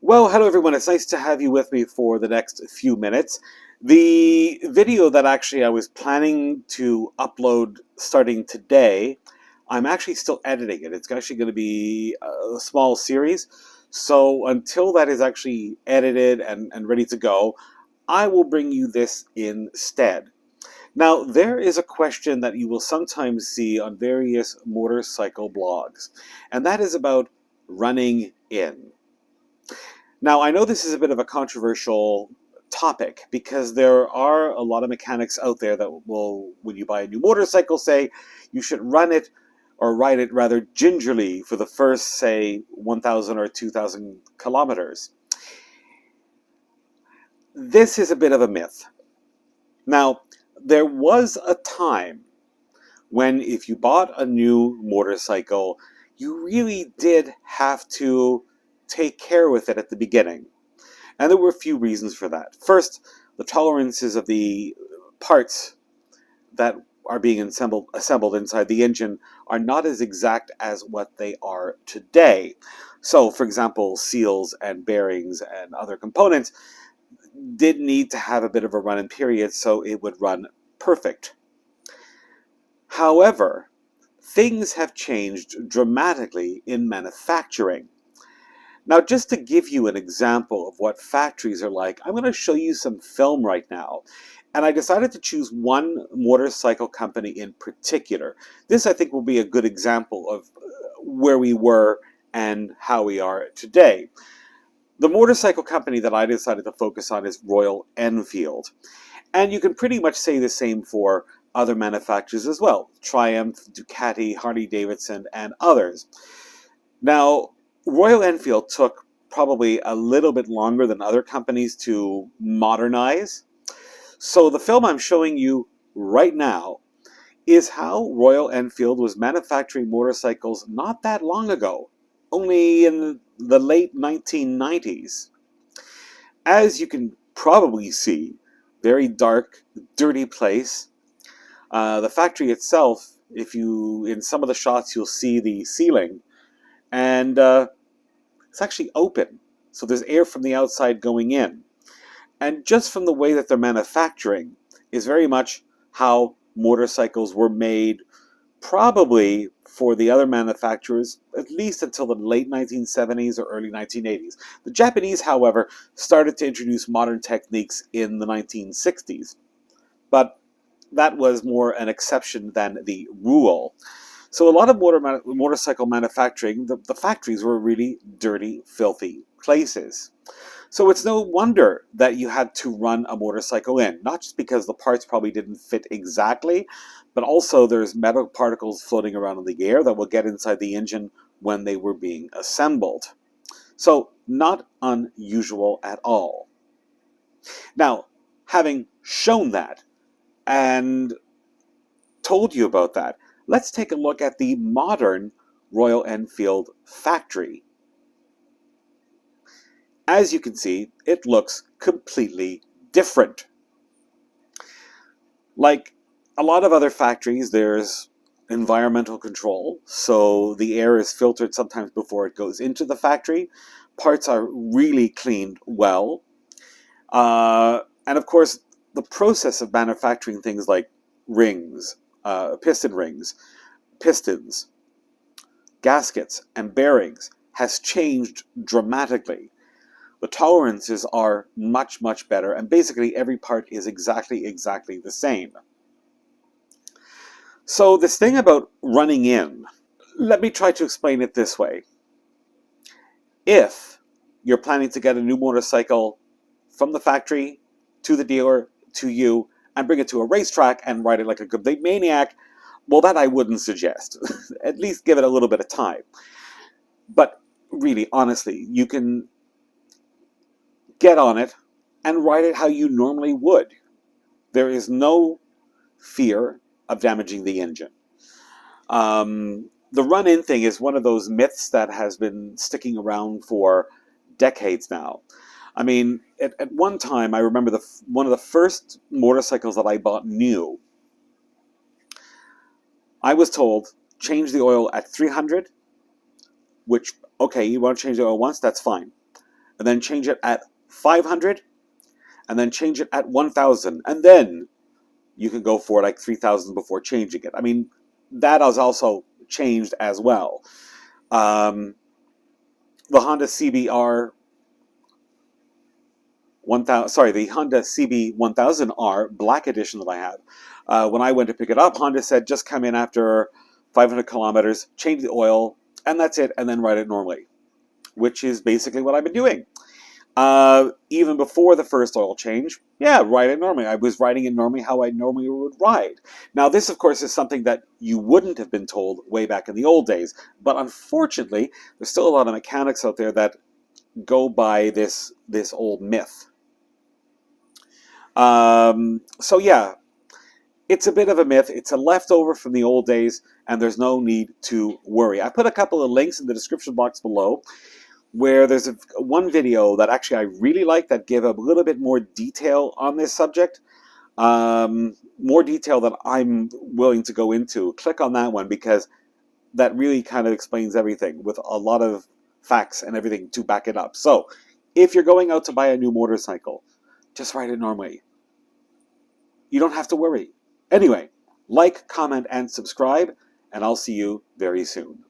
Well, hello everyone. It's nice to have you with me for the next few minutes. The video that actually I was planning to upload starting today, I'm actually still editing it. It's actually going to be a small series. So until that is actually edited and ready to go, I will bring you this instead. Now, there is a question that you will sometimes see on various motorcycle blogs, and that is about running in. Now, I know this is a bit of a controversial topic because there are a lot of mechanics out there that will, when you buy a new motorcycle, say you should run it or ride it rather gingerly for the first, say, 1,000 or 2,000 kilometers. This is a bit of a myth. Now, there was a time when if you bought a new motorcycle, you really did have to take care with it at the beginning. And there were a few reasons for that. First, the tolerances of the parts that are being assembled inside the engine are not as exact as what they are today. So, for example, seals and bearings and other components did need to have a bit of a run-in period so it would run perfect. However, things have changed dramatically in manufacturing. Now, just to give you an example of what factories are like, I'm going to show you some film right now. And I decided to choose one motorcycle company in particular. This, I think, will be a good example of where we were and how we are today. The motorcycle company that I decided to focus on is Royal Enfield. And you can pretty much say the same for other manufacturers as well. Triumph, Ducati, Harley-Davidson, and others. Now, Royal Enfield took probably a little bit longer than other companies to modernize. So the film I'm showing you right now is how Royal Enfield was manufacturing motorcycles not that long ago, only in the late 1990s. As you can probably see, very dark, dirty place. The factory itself, in some of the shots, you'll see the ceiling. And it's actually open, so there's air from the outside going in. And just from the way that they're manufacturing is very much how motorcycles were made probably for the other manufacturers, at least until the late 1970s or early 1980s. The Japanese, however, started to introduce modern techniques in the 1960s. But that was more an exception than the rule. So a lot of motorcycle manufacturing, the factories were really dirty, filthy places. So it's no wonder that you had to run a motorcycle in, not just because the parts probably didn't fit exactly, but also there's metal particles floating around in the air that will get inside the engine when they were being assembled. So not unusual at all. Now, having shown that and told you about that, let's take a look at the modern Royal Enfield factory. As you can see, it looks completely different. Like a lot of other factories, there's environmental control, so the air is filtered sometimes before it goes into the factory. Parts are really cleaned well. And of course, the process of manufacturing things like rings, piston rings, pistons, gaskets, and bearings has changed dramatically. The tolerances are much, much better, and basically every part is exactly the same. So this thing about running in, let me try to explain it this way. If you're planning to get a new motorcycle from the factory to the dealer to you and bring it to a racetrack and ride it like a complete maniac, well, that I wouldn't suggest. At least give it a little bit of time. But really, honestly, you can get on it and ride it how you normally would. There is no fear of damaging the engine. The run-in thing is one of those myths that has been sticking around for decades now. I mean, at one time, I remember one of the first motorcycles that I bought new, I was told, change the oil at 300, which, okay, you want to change the oil once, that's fine. and then change it at 500, and then change it at 1,000, and then you can go for like 3,000 before changing it. I mean, that is also changed as well. The Honda CBR 1000, sorry, the Honda CB1000R Black Edition that I have. When I went to pick it up, Honda said just come in after 500 kilometers, change the oil, and that's it, and then ride it normally, which is basically what I've been doing. Even before the first oil change, yeah, ride it normally. I was riding it normally how I normally would ride. Now, this, of course, is something that you wouldn't have been told way back in the old days, but unfortunately, there's still a lot of mechanics out there that go by this old myth. So yeah, it's a bit of a myth. It's a leftover from the old days, and there's no need to worry. I put a couple of links in the description box below where there's one video that actually I really like that gave a little bit more detail on this subject. More detail than I'm willing to go into. Click on that one because that really kind of explains everything with a lot of facts and everything to back it up. So if you're going out to buy a new motorcycle, just ride it normally. You don't have to worry. Anyway, like, comment, and subscribe, and I'll see you very soon.